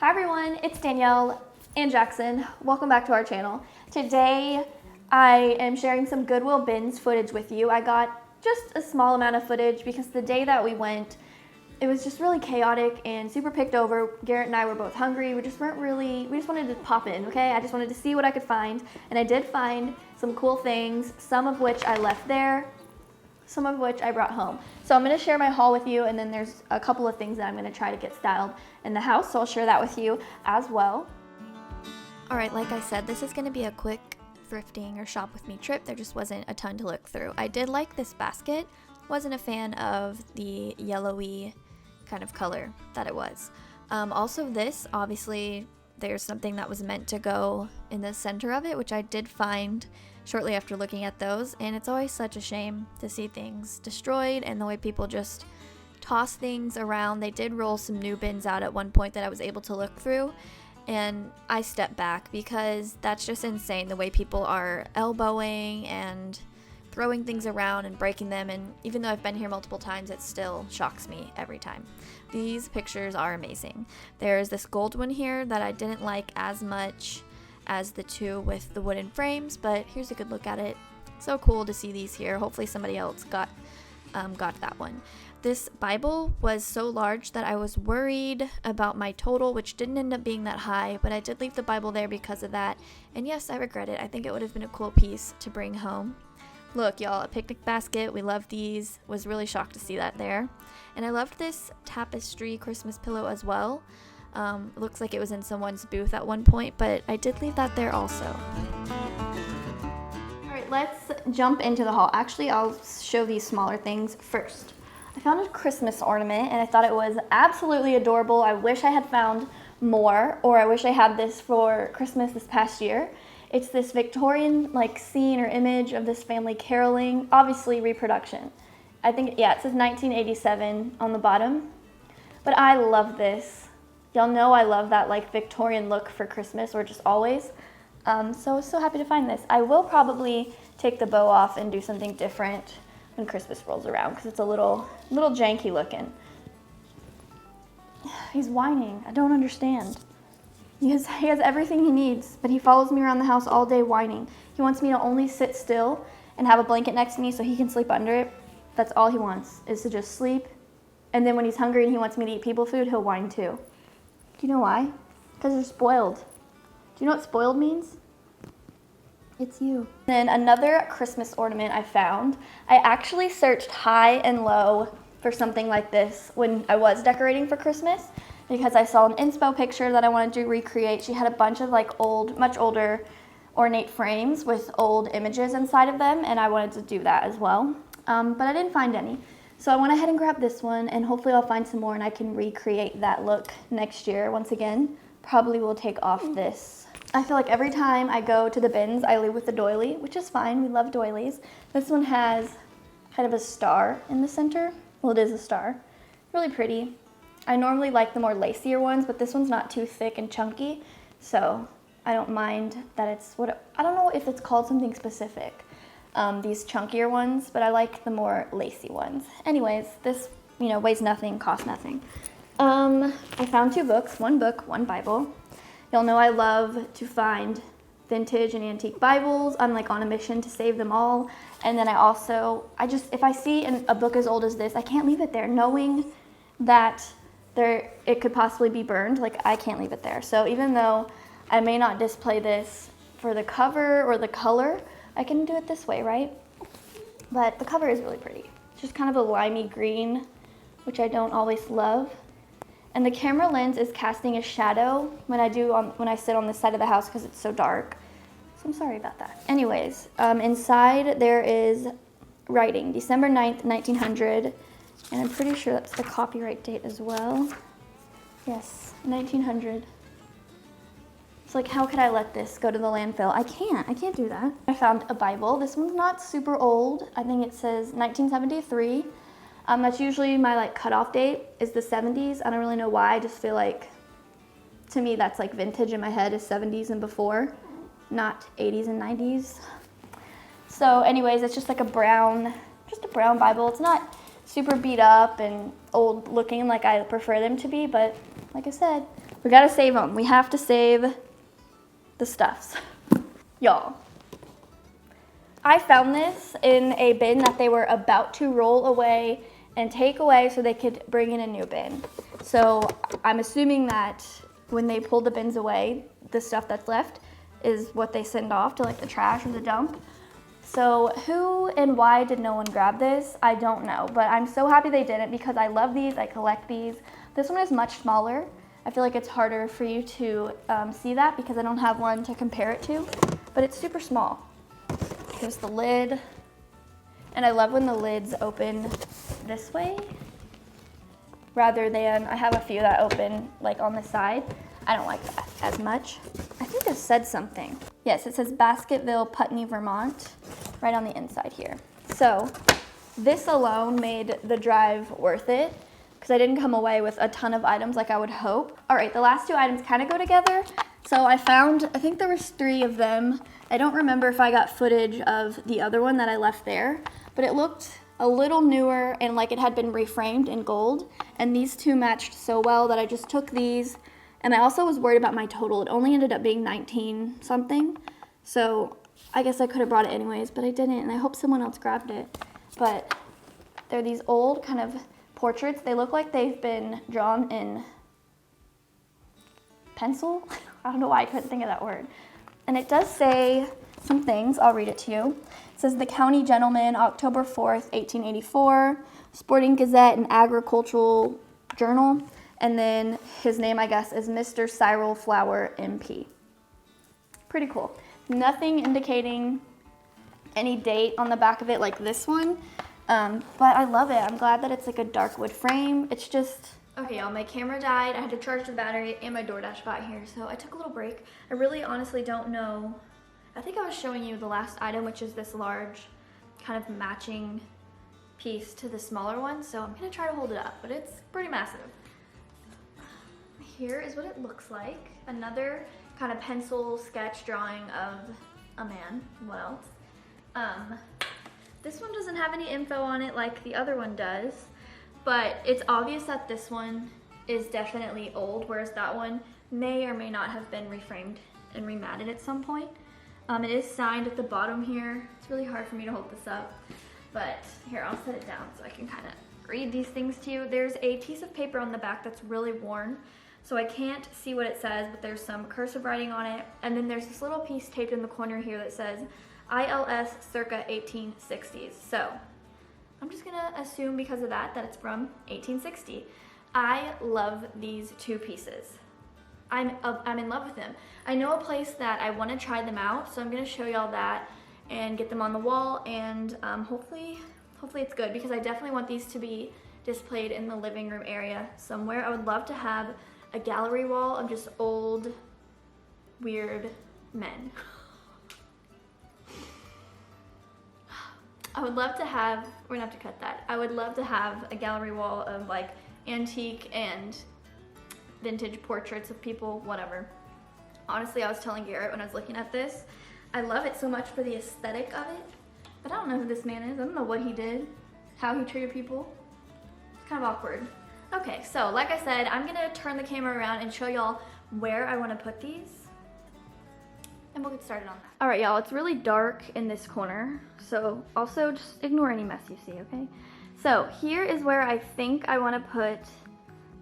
Hi everyone, it's Danielle and Jackson. Welcome back to our channel. Today I am sharing some Goodwill bins footage with you. I got just a small amount of footage because the day that we went, it was just really chaotic and super picked over. Garrett and I were both hungry. We just wanted to pop in, okay? I just wanted to see what I could find, and I did find some cool things, some of which I left there, some of which I brought home. So I'm gonna share my haul with you, and then there's a couple of things that I'm gonna try to get styled in the house, so I'll share that with you as well. All right, like I said, this is gonna be a quick thrifting or shop with me trip. There just wasn't a ton to look through. I did like this basket. Wasn't a fan of the yellowy kind of color that it was. Also this, obviously, there's something that was meant to go in the center of it, which I did find shortly after looking at those, and it's always such a shame to see things destroyed and the way people just toss things around. They did roll some new bins out at one point that I was able to look through, and I stepped back because that's just insane, the way people are elbowing and throwing things around and breaking them, and even though I've been here multiple times, it still shocks me every time. These pictures are amazing. There's this gold one here that I didn't like as much as the two with the wooden frames, but here's a good look at it. So cool to see these here. Hopefully somebody else got that one. This Bible was so large that I was worried about my total, which didn't end up being that high, but I did leave the Bible there because of that. And yes, I regret it. I think it would have been a cool piece to bring home. Look, y'all, a picnic basket. We love these. Was really shocked to see that there. And I loved this tapestry Christmas pillow as well. Looks like it was in someone's booth at one point, but I did leave that there also. All right, let's jump into the haul. Actually, I'll show these smaller things first. I found a Christmas ornament, and I thought it was absolutely adorable. I wish I had found more, or I wish I had this for Christmas this past year. It's this Victorian scene or image of this family caroling, obviously reproduction. I think, yeah, it says 1987 on the bottom, but I love this. Y'all know I love that Victorian look for Christmas, or just always. So happy to find this. I will probably take the bow off and do something different when Christmas rolls around because it's a little janky looking. He's whining. I don't understand. He has everything he needs, but he follows me around the house all day whining. He wants me to only sit still and have a blanket next to me so he can sleep under it. That's all he wants, is to just sleep. And then when he's hungry and he wants me to eat people food, he'll whine too. Do you know why? Because they're spoiled. Do you know what spoiled means? It's you. Then another Christmas ornament I found. I actually searched high and low for something like this when I was decorating for Christmas because I saw an inspo picture that I wanted to recreate. She had a bunch of much older ornate frames with old images inside of them, and I wanted to do that as well. But I didn't find any. So I went ahead and grabbed this one, and hopefully I'll find some more and I can recreate that look next year. Once again, probably will take off this. I feel like every time I go to the bins, I leave with the doily, which is fine. We love doilies. This one has kind of a star in the center. Well, it is a star. Really pretty. I normally like the more lacier ones, but this one's not too thick and chunky, so I don't mind that I don't know if it's called something specific. These chunkier ones, but I like the more lacy ones. Anyways, this, weighs nothing, costs nothing. I found two books, one book, one Bible. Y'all know I love to find vintage and antique Bibles. I'm on a mission to save them all. And then if I see a book as old as this, I can't leave it there, knowing that it could possibly be burned. I can't leave it there. So even though I may not display this for the cover or the color, I can do it this way, right? But the cover is really pretty. It's just kind of a limey green, which I don't always love. And the camera lens is casting a shadow when I sit on this side of the house because it's so dark. So I'm sorry about that. Anyways, inside there is writing, December 9th, 1900. And I'm pretty sure that's the copyright date as well. Yes, 1900. It's how could I let this go to the landfill? I can't do that. I found a Bible. This one's not super old. I think it says 1973. That's usually my cutoff date is the 70s. I don't really know why. I just feel to me that's vintage in my head is 70s and before, not 80s and 90s. So anyways, it's just a brown Bible. It's not super beat up and old looking like I prefer them to be, but like I said, We gotta save them. We have to save the stuffs. Y'all, I found this in a bin that they were about to roll away and take away so they could bring in a new bin. So I'm assuming that when they pull the bins away, the stuff that's left is what they send off to like the trash or the dump. So who and why did no one grab this? I don't know, but I'm so happy they didn't because I love these, I collect these. This one is much smaller. I feel like it's harder for you to see that because I don't have one to compare it to, but it's super small. Here's the lid, and I love when the lids open this way rather than, I have a few that open like on the side. I don't like that as much. I think this said something. Yes, it says Basketville, Putney, Vermont, right on the inside here. So this alone made the drive worth it because I didn't come away with a ton of items like I would hope. All right, the last two items kind of go together. So I found, I think there was 3 of them. I don't remember if I got footage of the other one that I left there, but it looked a little newer and like it had been reframed in gold. And these 2 matched so well that I just took these. And I also was worried about my total. It only ended up being 19 something. So I guess I could have brought it anyways, but I didn't. And I hope someone else grabbed it. But they're these old kind of portraits. They look like they've been drawn in pencil. I don't know why I couldn't think of that word. And it does say some things. I'll read it to you. It says the County Gentleman, October 4th, 1884, Sporting Gazette and Agricultural Journal. And then his name, I guess, is Mr. Cyril Flower, MP. Pretty cool. Nothing indicating any date on the back of it like this one. But I love it. I'm glad that it's like a dark wood frame. It's just, okay, y'all, my camera died. I had to charge the battery and my DoorDash got here. So I took a little break. I really honestly don't know. I think I was showing you the last item, which is this large kind of matching piece to the smaller one. So I'm gonna try to hold it up, but it's pretty massive. Here is what it looks like. Another kind of pencil sketch drawing of a man. What else? This one doesn't have any info on it like the other one does, but it's obvious that this one is definitely old, whereas that one may or may not have been reframed and rematted at some point. It is signed at the bottom here. It's really hard for me to hold this up, but here, I'll set it down so I can kind of read these things to you. There's a piece of paper on the back that's really worn, so I can't see what it says, but there's some cursive writing on it. And then there's this little piece taped in the corner here that says ILS circa 1860s. So I'm just gonna assume because of that it's from 1860. I love these 2 pieces. I'm in love with them. I know a place that I wanna try them out, so I'm gonna show y'all that and get them on the wall, and hopefully it's good because I definitely want these to be displayed in the living room area somewhere. I would love to have a gallery wall of just old, weird men. I would love to have, we're gonna have to cut that. I would love to have a gallery wall of like antique and vintage portraits of people, whatever. Honestly, I was telling Garrett when I was looking at this, I love it so much for the aesthetic of it, but I don't know who this man is. I don't know what he did, how he treated people. It's kind of awkward. Okay, so like I said, I'm gonna turn the camera around and show y'all where I wanna put these, and we'll get started on that. All right, y'all, it's really dark in this corner, so also just ignore any mess you see, okay? So here is where I think I wanna put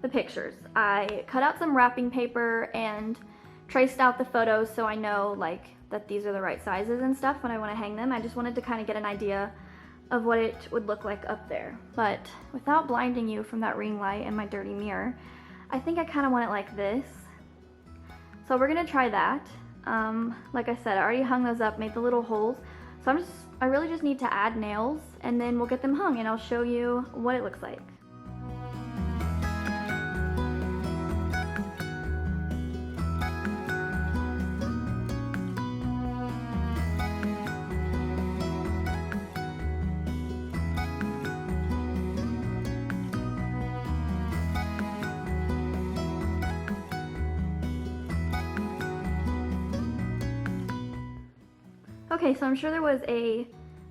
the pictures. I cut out some wrapping paper and traced out the photos so I know like that these are the right sizes and stuff when I wanna hang them. I just wanted to kind of get an idea of what it would look like up there. But without blinding you from that ring light and my dirty mirror, I think I kind of want it like this. So we're gonna try that. Like I said, I already hung those up, made the little holes. So I really just need to add nails and then we'll get them hung and I'll show you what it looks like. Okay, so I'm sure there was a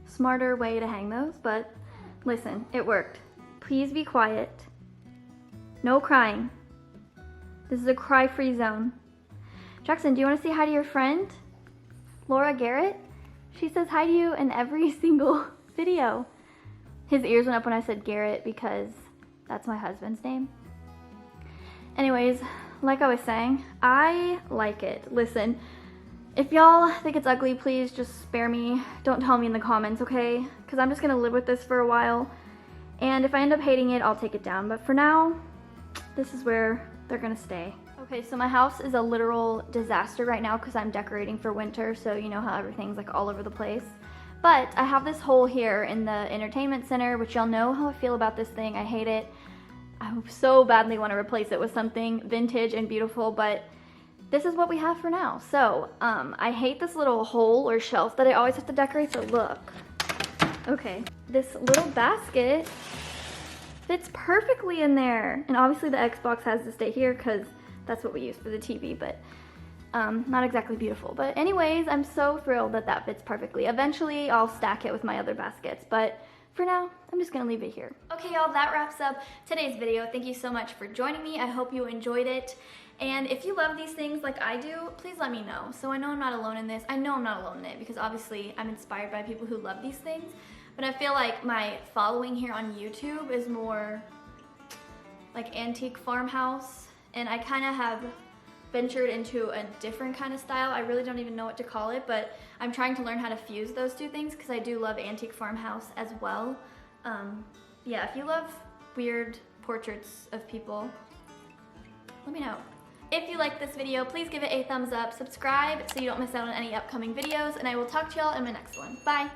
smarter way to hang those, but listen, it worked. Please be quiet. No crying. This is a cry-free zone. Jackson, do you want to say hi to your friend, Laura Garrett? She says hi to you in every single video. His ears went up when I said Garrett because that's my husband's name. Anyways, like I was saying, I like it. Listen, if y'all think it's ugly, please just spare me. Don't tell me in the comments, okay? Because I'm just going to live with this for a while. And if I end up hating it, I'll take it down. But for now, this is where they're going to stay. Okay, so my house is a literal disaster right now because I'm decorating for winter. So you know how everything's like all over the place. But I have this hole here in the entertainment center, which y'all know how I feel about this thing. I hate it. I so badly want to replace it with something vintage and beautiful, but this is what we have for now. So, I hate this little hole or shelf that I always have to decorate, so look. Okay, this little basket fits perfectly in there. And obviously the Xbox has to stay here because that's what we use for the TV, but not exactly beautiful. But anyways, I'm so thrilled that that fits perfectly. Eventually, I'll stack it with my other baskets, but for now, I'm just gonna leave it here. Okay, y'all, that wraps up today's video. Thank you so much for joining me. I hope you enjoyed it. And if you love these things like I do, please let me know. So I know I'm not alone in this. I know I'm not alone in it because obviously I'm inspired by people who love these things. But I feel like my following here on YouTube is more like antique farmhouse. And I kind of have ventured into a different kind of style. I really don't even know what to call it, but I'm trying to learn how to fuse those two things because I do love antique farmhouse as well. Yeah, if you love weird portraits of people, let me know. If you liked this video, please give it a thumbs up, subscribe so you don't miss out on any upcoming videos, and I will talk to y'all in my next one. Bye!